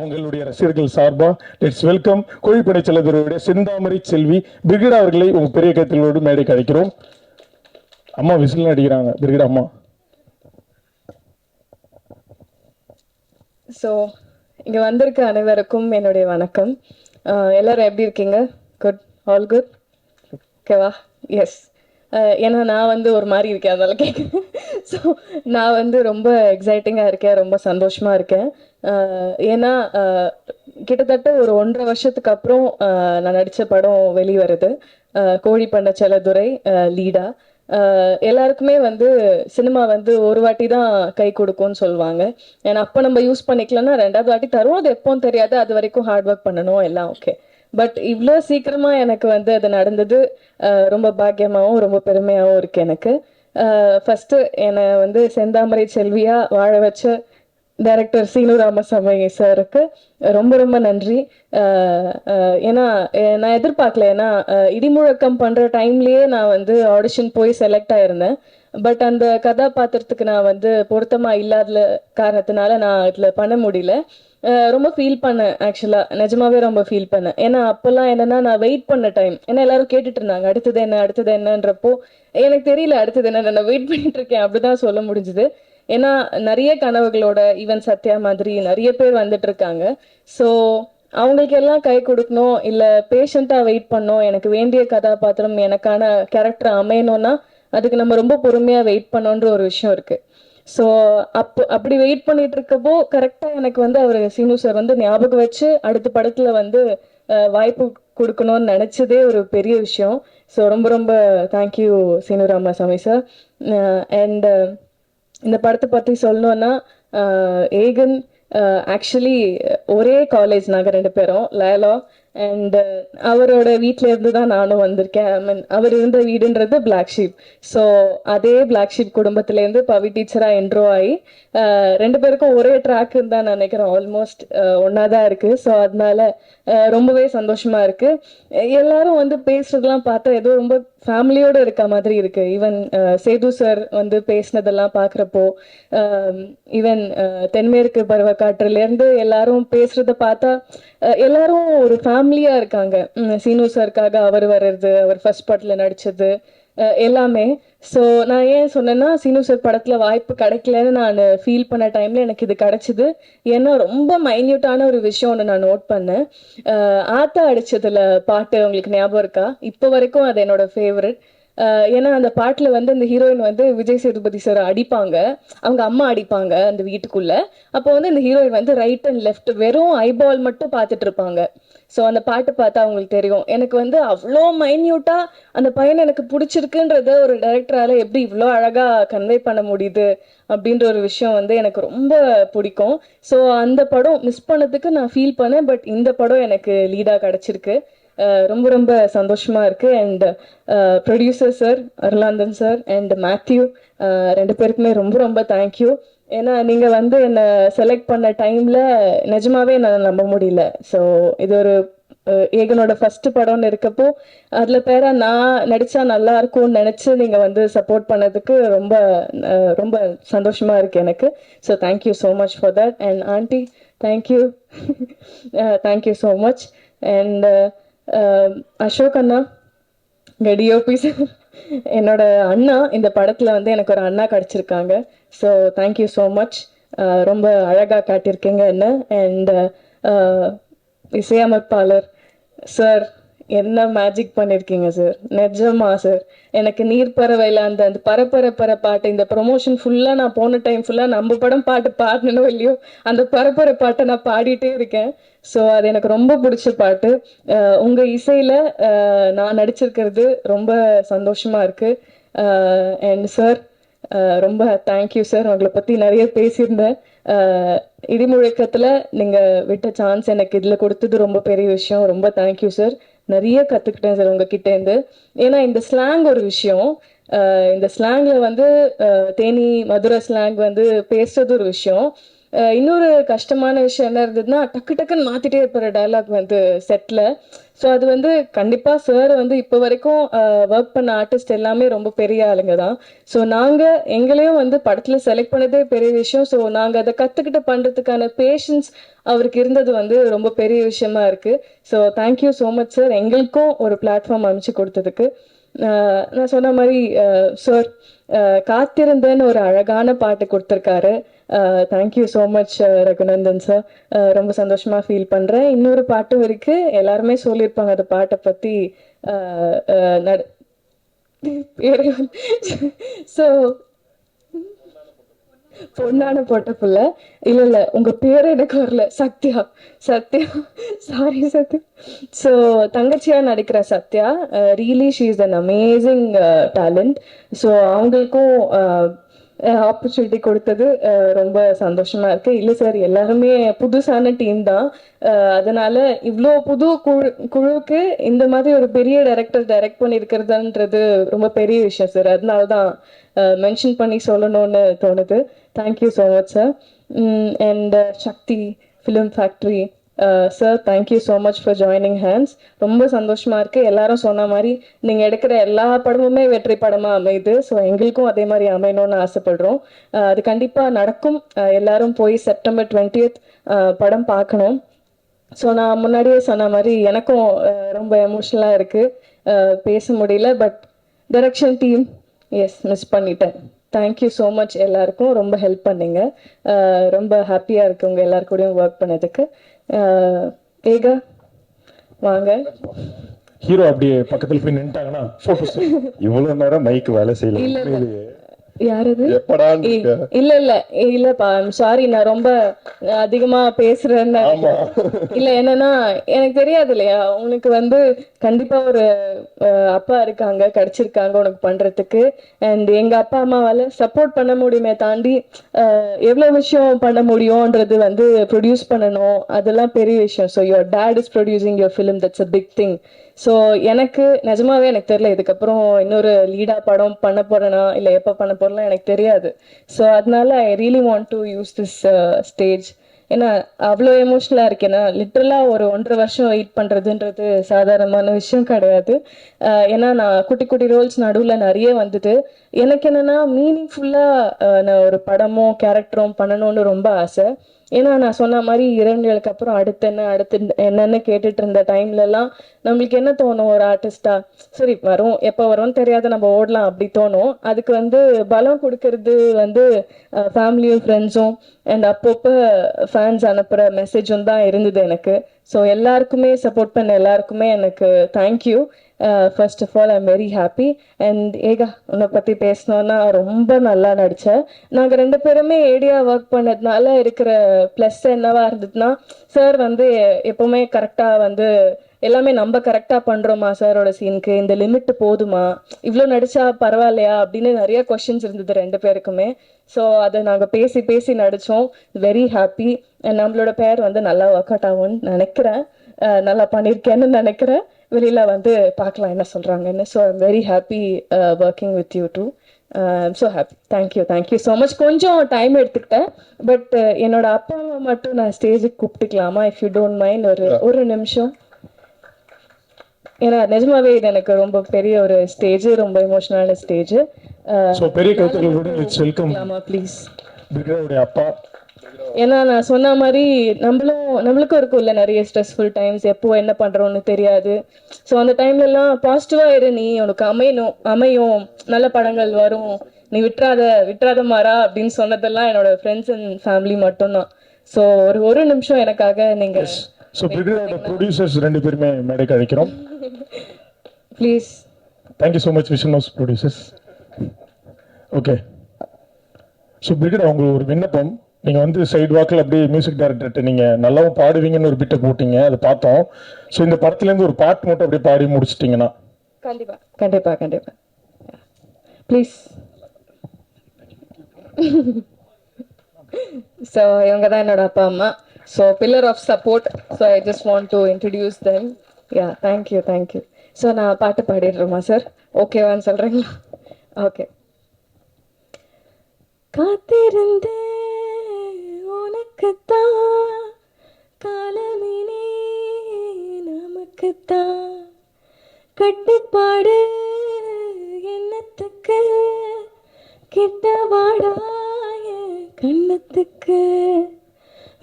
அவங்களுடைய ரசிகர்கள் சார்பா லெட்ஸ் வெல்கம் கோழிப்படை செல்லதுரையுடைய செந்தாமரை செல்வி பிரிகிடா அவர்களை உங்க பெரிய கைத்தலோடு மேடைக்கு அழைக்கிறோம். அம்மா விசில் அடிக்கிறாங்க. பிரிகிடா அம்மா. ஸோ இங்கே வந்திருக்க அனைவருக்கும் என்னுடைய வணக்கம். எல்லாரும் எப்படி இருக்கீங்க? குட், ஆல் குட், ஓகேவா? எஸ். ஏன்னா நான் வந்து ஒரு மாதிரி இருக்கேன், அதனால கேட்குறேன். ஸோ நான் வந்து ரொம்ப எக்ஸைட்டிங்காக இருக்கேன், ரொம்ப சந்தோஷமாக இருக்கேன். ஏன்னா கிட்டத்தட்ட ஒரு 1.5 வருஷத்துக்கு அப்புறம் நான் நடித்த படம் வெளிவருது. கோழிப்பண்ணை செல்லதுரை லீடா. எல்லாருக்குமே வந்து சினிமா வந்து ஒரு வாட்டி தான் கை கொடுக்கும்னு சொல்லுவாங்க. ஏன்னா அப்போ நம்ம யூஸ் பண்ணிக்கலன்னா 2வது வாட்டி தரும், அது எப்போன்னு தெரியாது, அது வரைக்கும் ஹார்ட் ஒர்க் பண்ணணும், எல்லாம் ஓகே. பட் இவ்வளோ சீக்கிரமாக எனக்கு வந்து அது நடந்தது ரொம்ப பாக்கியமாகவும் ரொம்ப பெருமையாகவும் இருக்குது எனக்கு. ஃபஸ்ட்டு என்னை வந்து செந்தாமரை செல்வியாக வாழ வச்ச டைரக்டர் சீனு ராமசாமி சாருக்கு ரொம்ப ரொம்ப நன்றி. ஏன்னா நான் எதிர்பார்க்கல. ஏன்னா இடிமுழக்கம் பண்ணுற டைம்லேயே நான் வந்து ஆடிஷன் போய் செலக்ட் ஆயிருந்தேன். பட் அந்த கதாபாத்திரத்துக்கு நான் வந்து பொருத்தமாக இல்லாத காரணத்தினால நான் இதில் பண்ண முடியல. ரொம்ப ஃபீல் பண்ணேன், ஆக்சுவலாக நிஜமாவே ரொம்ப ஃபீல் பண்ணேன். ஏன்னா அப்போல்லாம் என்னென்னா நான் வெயிட் பண்ண டைம். ஏன்னா எல்லாரும் கேட்டுட்டு இருந்தாங்க அடுத்தது என்ன அடுத்தது என்னன்றப்போ எனக்கு தெரியல அடுத்தது என்ன, நான் வெயிட் பண்ணிட்டு இருக்கேன், அப்படிதான் சொல்ல முடிஞ்சுது. ஏன்னா நிறைய கனவுகளோட ஈவன் சத்யா மாதிரி நிறைய பேர் வந்துட்டு இருக்காங்க. ஸோ அவங்களுக்கு எல்லாம் கை கொடுக்கணும், இல்லை பேஷண்ட்டாக வெயிட் பண்ணணும். எனக்கு வேண்டிய கதாபாத்திரம் எனக்கான கேரக்டர் அமையணும்னா அதுக்கு நம்ம ரொம்ப பொறுமையாக வெயிட் பண்ணோன்ற ஒரு விஷயம் இருக்குது. ஸோ அப்படி வெயிட் பண்ணிட்டு இருக்கப்போ கரெக்டாக எனக்கு வந்து அவர் சீனு சார் வந்து ஞாபகம் வச்சு அடுத்த படத்தில் வந்து வாய்ப்பு கொடுக்கணும்னு நினச்சதே ஒரு பெரிய விஷயம். ஸோ ரொம்ப ரொம்ப thank you Seenu Ramasamy sir. And இந்த படத்தை பற்றி சொல்லணுன்னா ஏகன் ஆக்சுவலி ஒரே காலேஜ் நாங்கள் 2 பேரும் லயலா. அண்ட் அவரோட வீட்டில இருந்து தான் நானும் வந்திருக்கேன். ஐ மீன் அவர் இருந்த வீடுன்றது பிளாக் ஷீப். ஸோ அதே பிளாக் ஷீப் குடும்பத்துலேருந்து பவி டீச்சராக என்ட்ரோ ஆகி 2 பேருக்கும் ஒரே ட்ராக்குன்னு தான் நினைக்கிறேன். ஆல்மோஸ்ட் ஒன்றா தான் இருக்குது. ஸோ அதனால ரொம்பவே சந்தோஷமாக இருக்குது. எல்லாரும் வந்து பேசுறதெல்லாம் பார்த்தா ஏதோ ரொம்ப ஃபேமிலியோடு இருக்க மாதிரி இருக்குது. ஈவன் சேது சார் வந்து பேசினதெல்லாம் பார்க்குறப்போ, ஈவன் தென்மேற்கு பருவக்காற்றுலேருந்து எல்லாரும் பேசுகிறத பார்த்தா எல்லாரும் ஒரு ஃபேமிலியாக இருக்காங்க. சீனு சாருக்காக அவர் வர்றது, அவர் ஃபர்ஸ்ட் படத்தில் நடித்தது எல்லாமே. ஸோ நான் ஏன் சொன்னேன்னா சீனு சார் படத்தில் வாய்ப்பு கிடைக்கலன்னு நான் ஃபீல் பண்ண டைமில் எனக்கு இது கிடச்சிது. ஏன்னா ரொம்ப மைன்யூட்டான ஒரு விஷயம் ஒன்று நான் நோட் பண்ணேன். ஆத்தா அடித்ததில் பாட்டு உங்களுக்கு ஞாபகம் இருக்கா? இப்போ வரைக்கும் அது என்னோட ஃபேவரட். ஏன்னா அந்த பாட்டில் வந்து இந்த ஹீரோயின் வந்து விஜய் சேதுபதி சார் அடிப்பாங்க, அவங்க அம்மா அடிப்பாங்க அந்த வீட்டுக்குள்ள. அப்போ வந்து இந்த ஹீரோயின் வந்து ரைட் அண்ட் லெஃப்ட் வெறும் ஐபால் மட்டும் பார்த்துட்டு இருப்பாங்க. ஸோ அந்த பாட்டு பார்த்தா அவங்களுக்கு தெரியும். எனக்கு வந்து அவ்வளோ மைன்யூட்டாக அந்த பையனை எனக்கு பிடிச்சிருக்குன்றத ஒரு டைரக்டரால் எப்படி இவ்வளோ அழகாக கன்வே பண்ண முடியுது அப்படின்ற ஒரு விஷயம் வந்து எனக்கு ரொம்ப பிடிக்கும். ஸோ அந்த படம் மிஸ் பண்ணதுக்கு நான் ஃபீல் பண்ணேன். பட் இந்த படம் எனக்கு லீடாக கிடச்சிருக்கு. ரொம்ப ரொம்ப சந்தோஷமாக இருக்குது. And producer sir Arulanthan sir and Matthew 2 பேருக்குமே ரொம்ப ரொம்ப தேங்க்யூ. ஏன்னா நீங்கள் வந்து என்னை செலக்ட் பண்ண டைமில் நிஜமாவே என்னால் நம்ப முடியல. ஸோ இது ஒரு ஏகனோட ஃபஸ்ட்டு படம்னு இருக்கப்போ அதில் பேராக நான் நடித்தா நல்லா இருக்கும்னு நினச்சி நீங்கள் வந்து சப்போர்ட் பண்ணதுக்கு ரொம்ப ரொம்ப சந்தோஷமாக இருக்குது எனக்கு. So thank you so much for that. And aunty thank you, thank you so much. And Ashok அண்ணா டிஓபி சார், என்னோட அண்ணா இந்த படத்தில் வந்து எனக்கு ஒரு அண்ணா கிடச்சிருக்காங்க. So thank you so much. ரொம்ப அழகாக காட்டியிருக்கீங்க என்ன. அண்ட் இசையமைப்பாளர் சார் என்ன மேஜிக் பண்ணியிருக்கீங்க சார், நிஜமா சார். எனக்கு நீர் பறவையில் அந்த அந்த பரப்பர பாட்டு, இந்த ப்ரொமோஷன் ஃபுல்லாக நான் போன டைம் ஃபுல்லாக நம்ம படம் பாட்டு பாடணும் இல்லையோ அந்த பரப்பர பாட்டை நான் பாடிட்டே இருக்கேன். ஸோ அது எனக்கு ரொம்ப பிடிச்ச பாட்டு. உங்கள் இசையில் நான் நடிச்சிருக்கிறது ரொம்ப சந்தோஷமாக இருக்குது. அண்ட் சார் ரொம்ப தேங்க்யூ சார். உங்களை பற்றி நிறைய பேசியிருந்தேன். இடிமுழக்கத்தில் நீங்கள் விட்ட சான்ஸ் எனக்கு இதில் கொடுத்தது ரொம்ப பெரிய விஷயம். ரொம்ப தேங்க்யூ சார். நிறைய கற்றுக்கிட்டேன் சார் உங்ககிட்டேருந்து. ஏன்னா இந்த ஸ்லாங் ஒரு விஷயம். இந்த ஸ்லாங்கில் வந்து தேனி மதுரை ஸ்லாங் வந்து பேசுறது ஒரு விஷயம். இன்னொரு கஷ்டமான விஷயம் என்ன இருந்ததுன்னா டக்கு டக்குன்னு மாத்திட்டே இருப்பாரு டயலாக் வந்து செட்ல. ஸோ அது வந்து கண்டிப்பா சார் வந்து இப்போ வரைக்கும் ஒர்க் பண்ண ஆர்டிஸ்ட் எல்லாமே ரொம்ப பெரிய ஆளுங்க தான். ஸோ நாங்க எங்களையும் வந்து படத்துல செலக்ட் பண்ணதே பெரிய விஷயம். ஸோ நாங்க அதை கத்துக்கிட்டு பண்றதுக்கான பேஷன்ஸ் அவருக்கு இருந்தது வந்து ரொம்ப பெரிய விஷயமா இருக்கு. So thank you so much sir, எங்களுக்கும் ஒரு பிளாட்ஃபார்ம் அமைச்சு கொடுத்ததுக்கு. நான் சொன்ன மாதிரி சார் காத்திருந்தேன்னு ஒரு அழகான பாட்டு கொடுத்துருக்காரு. Thank you so much Raghunandan sir. ரொம்ப சந்தோஷமா ஃபீல் பண்றேன். இன்னொரு பாட்டும் இருக்கு, எல்லாருமே சொல்லியிருப்பாங்க அந்த பாட்டை பத்தி. ஸோ பொண்ணான போட்ட புள்ள. இல்ல இல்ல, உங்க பேர் எனக்கு வரல. சத்யா. சத்யா, சாரி சத்யா. ஸோ தங்கச்சியா நடிக்கிற Sathya, really she is an amazing talent. So அவங்களுக்கும் ஆப்பர்ச்சுனிட்டி கொடுத்தது ரொம்ப சந்தோஷமா இருக்கு. இல்லை சார், எல்லாருமே புதுசான டீம் தான். அதனால இவ்வளோ புது குழுவுக்கு இந்த மாதிரி ஒரு பெரிய டைரக்டர் டைரக்ட் பண்ணியிருக்கிறதுன்றது ரொம்ப பெரிய விஷயம் சார். அதனால தான் மென்ஷன் பண்ணி சொல்லணும்னு தோணுது. Thank you so much sir. And Sakthi film factory sir, thank you so much for joining hands. ரொம்ப சந்தோஷமா இருக்கு. எல்லாரும் சொன்ன மாதிரி நீங்க எடுக்கிற எல்லா படமுமே வெற்றி படமா அமையுது. ஸோ எங்களுக்கும் அதே மாதிரி அமையணும்னு ஆசைப்படுறோம். அது கண்டிப்பா நடக்கும். எல்லாரும் போய் செப்டம்பர் 20th படம் பார்க்கணும். ஸோ நான் முன்னாடியே சொன்ன மாதிரி எனக்கும் ரொம்ப எமோஷ்னலாக இருக்கு, பேச முடியல. But direction team yes miss பண்ணிட்டேன். தேங்க்யூ ஸோ மச், எல்லாருக்கும் ரொம்ப ஹெல்ப் பண்ணீங்க. ரொம்ப ஹாப்பியாக இருக்கு உங்கள் எல்லாருக்கூடையும் ஒர்க் பண்ணதுக்கு. ஏகா வாங்க. ஹீரோ அப்படியே பக்கத்துல போய் நின்ட்டாங்கன்னா போட்டோஸ். இவ்வளவு நேரம் மைக் வேலை செய்யல. இல்ல யாரது? எப்படான்னு இல்ல இல்ல இல்லப்பா, சாரி, நான் ரொம்ப அதிகமா பேசுறேன்னு. இல்ல, என்னன்னா எனக்கு தெரியாது இல்லையா, உனக்கு வந்து கண்டிப்பா ஒரு அப்பா இருக்காங்க, கிடைச்சிருக்காங்க உனக்கு பண்றதுக்கு. அண்ட் எங்க அப்பா அம்மாவால சப்போர்ட் பண்ண முடியுமே தாண்டி எவ்வளவு விஷயம் பண்ண முடியும்ன்றது வந்து ப்ரொடியூஸ் பண்ணணும், அதெல்லாம் பெரிய விஷயம். So your dad is producing your film, that's a big thing. So எனக்கு நிஜமாவே எனக்கு தெரியல இதுக்கப்புறம் இன்னொரு லீடா படம் பண்ண போறேனா இல்லை எப்போ பண்ண போறேன்னா எனக்கு தெரியாது. ஸோ அதனால I really want to use this stage. ஏன்னா அவ்வளோ எமோஷ்னலாக இருக்கேன்னா, லிட்ரலாக ஒரு 1.5 வருஷம் வெயிட் பண்ணுறதுன்றது சாதாரணமான விஷயம் கிடையாது. ஏன்னா நான் குட்டி குட்டி ரோல்ஸ் நடுவில் நிறைய வந்தது. எனக்கு என்னென்னா மீனிங்ஃபுல்லாக நான் ஒரு படமோ கேரக்டரும் பண்ணணும்னு ரொம்ப ஆசை. ஏன்னா நான் சொன்ன மாதிரி 2 நாளுக்கு அப்புறம் அடுத்து என்னன்னு கேட்டுட்டு இருந்த டைம்லலாம் நம்மளுக்கு என்ன தோணும், ஒரு ஆர்டிஸ்டா சரி வரும், எப்போ வரும்னு தெரியாத நம்ம ஓடலாம் அப்படி தோணும். அதுக்கு வந்து பலம் கொடுக்கறது வந்து ஃபேமிலியும் ஃப்ரெண்ட்ஸும் அண்ட் அப்பப்போ ஃபேன்ஸ் அனுப்புகிற மெசேஜும் தான் இருந்தது எனக்கு. ஸோ எல்லாருக்குமே சப்போர்ட் பண்ண எல்லாருக்குமே எனக்கு thank you. First of all I am very happy. And Eka, உன்னை பற்றி பேசணுன்னா ரொம்ப நல்லா நடித்தேன். நாங்கள் 2 பேருமே ஏடியா ஒர்க் பண்ணதுனால இருக்கிற ப்ளஸ் என்னவா இருந்ததுன்னா, சார் வந்து எப்போவுமே கரெக்டாக வந்து எல்லாமே நம்ம கரெக்டாக பண்ணுறோமா சாரோட சீனுக்கு, இந்த லிமிட் போதுமா, இவ்வளோ நடிச்சா பரவாயில்லையா அப்படின்னு நிறைய கொஷின்ஸ் இருந்தது 2 பேருக்குமே. ஸோ அதை நாங்கள் பேசி பேசி நடித்தோம். Very happy. நம்மளோட பேர் வந்து நல்லா ஒர்க் அவுட் ஆகும்னு நினைக்கிறேன், நல்லா பண்ணியிருக்கேன்னு நினைக்கிறேன். வெளியில் வந்து பார்க்கலாம் என்ன சொல்கிறாங்கன்னு. So I'm very happy working with you too. I'm so happy. Thank you so much. கொஞ்சம் டைம் எடுத்துக்கிட்டேன். பட் என்னோட அப்பா அம்மா மட்டும் நான் ஸ்டேஜுக்கு கூப்பிட்டுக்கலாமா, இஃப் யூ டோன்ட் மைண்ட்? ஒரு நிமிஷம். ஏன்னா நிஜமாவே இது எனக்கு ரொம்ப பெரிய ஒரு ஸ்டேஜ், ரொம்ப எமோஷனலான ஸ்டேஜ். ஸோ பெரிய கருத்துக்களோட லெட்ஸ் வெல்கம் ப்ளீஸ் பிரிகேடாவுடைய அப்பா. ஏன்னா நான் சொன்ன மாதிரி நம்மளுக்கும் இருக்கும்ல நிறைய ஸ்ட்ரெஸ்ஃபுல் டைம்ஸ், எப்போ என்ன பண்றோம்னு தெரியாது. ஸோ அந்த டைம்லலாம் பாசிட்டிவா இரு, நீ உனக்கு அமையும், நல்ல படங்கள் வரும், நீ விட்டுறாத மாறா அப்படின்னு சொன்னதெல்லாம் என்னோட ஃப்ரெண்ட்ஸ் அண்ட் ஃபேமிலி மட்டும்தான். ஸோ ஒரு நிமிஷம் எனக்காக நீங்க. ஸோ பிரிகேடோட ப்ரொடியூசர்ஸ் 2 பேருமே மேடைக்கு அழைக்கிறோம் please. Thank you so much vision house producers. Okay, so brigade, உங்களுக்கு ஒரு விண்ணப்பம். நீங்கள் வந்து சைடு வாக்கில் அப்படியே மியூசிக் டைரக்டர்கிட்ட நீங்கள் நல்லாவும் பாடுவீங்கன்னு ஒரு பிட்டை போட்டிங்க, அதை பார்த்தோம். ஸோ இந்த படத்துலேருந்து ஒரு பாட்டு மட்டும் அப்படியே பாடி முடிச்சிட்டிங்கன்னா. கண்டிப்பா கண்டிப்பா கண்டிப்பா ப்ளீஸ். ஸோ இவங்க தான் என்னோட அப்பா அம்மா. So pillar of support. So I just want to introduce them. Yeah, thank you. So நான் பாட்டு பாடிடுறோமா சார்? ஓகேவான்னு சொல்கிறீங்களா? ஓகே. காத்திருந்தேன் உனக்கு நமக்குத்தான் காலமினே நமக்குத்தான் கட்டுப்பாடு எண்ணத்துக்கு கிட்ட வாடாய கண்ணத்துக்கு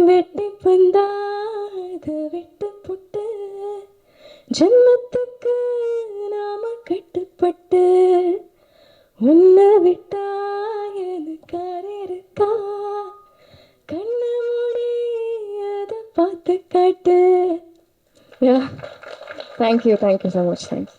வெட்டி பந்தாத விட்டு புட்டு ஜென்மத்துக்கு நாம கட்டுப்பட்டு உன்னை விட்டா எனக்கார் இருக்கா கண்ணு மூடி அதை பார்த்து காட்டு தேங்க்யூ ஸோ மச் தேங்க்ஸ்